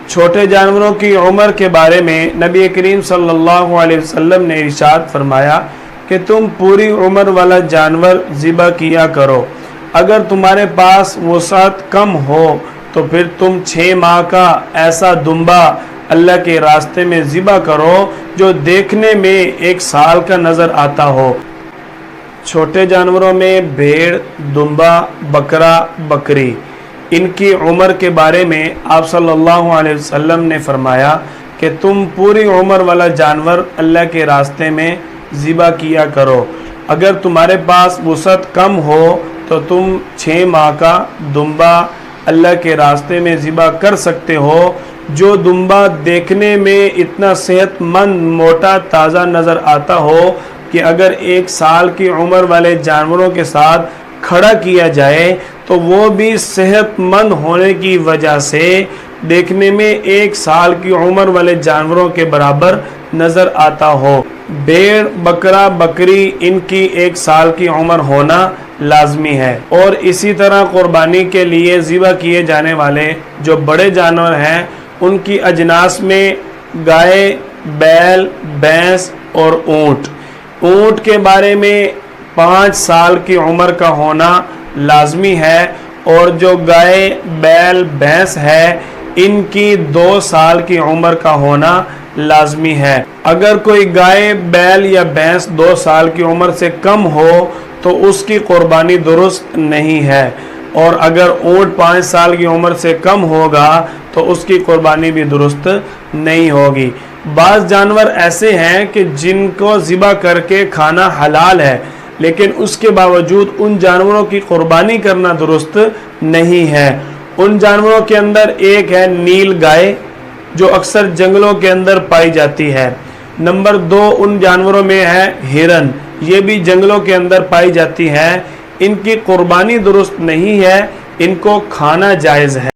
چھوٹے جانوروں کی عمر کے بارے میں نبی کریم صلی اللہ علیہ وسلم نے ارشاد فرمایا کہ تم پوری عمر والا جانور ذبح کیا کرو۔ اگر تمہارے پاس وسعت کم ہو تو پھر تم 6 ماہ کا ایسا دمبا اللہ کے راستے میں ذبح کرو جو دیکھنے میں 1 سال کا نظر آتا ہو۔ چھوٹے جانوروں میں بھیڑ، دمبا، بکرا، بکری، ان کی عمر کے بارے میں آپ صلی اللہ علیہ وسلم نے فرمایا کہ تم پوری عمر والا جانور اللہ کے راستے میں ذبح کیا کرو۔ اگر تمہارے پاس وسعت کم ہو تو تم 6 ماہ کا دمبا اللہ کے راستے میں ذبح کر سکتے ہو، جو دمبا دیکھنے میں اتنا صحت مند، موٹا، تازہ نظر آتا ہو کہ اگر 1 سال کی عمر والے جانوروں کے ساتھ کھڑا کیا جائے تو وہ بھی صحت مند ہونے کی وجہ سے دیکھنے میں 1 سال کی عمر والے جانوروں کے برابر نظر آتا ہو۔ بھیڑ، بکرا، بکری، ان کی 1 سال کی عمر ہونا لازمی ہے، اور اسی طرح قربانی کے لیے ذبح کیے جانے والے جو بڑے جانور ہیں ان کی اجناس میں گائے، بیل، بھینس اور اونٹ۔ اونٹ کے بارے میں 5 سال کی عمر کا ہونا لازمی ہے، اور جو گائے، بیل، بھینس ہے ان کی 2 سال کی عمر کا ہونا لازمی ہے۔ اگر کوئی گائے، بیل یا بھینس 2 سال کی عمر سے کم ہو تو اس کی قربانی درست نہیں ہے، اور اگر اونٹ 5 سال کی عمر سے کم ہوگا تو اس کی قربانی بھی درست نہیں ہوگی۔ بعض جانور ایسے ہیں کہ جن کو ذبح کر کے کھانا حلال ہے، لیکن اس کے باوجود ان جانوروں کی قربانی کرنا درست نہیں ہے۔ ان جانوروں کے اندر ایک ہے نیل گائے، جو اکثر جنگلوں کے اندر پائی جاتی ہے۔ نمبر 2 ان جانوروں میں ہے ہرن، یہ بھی جنگلوں کے اندر پائی جاتی ہے۔ ان کی قربانی درست نہیں ہے، ان کو کھانا جائز ہے۔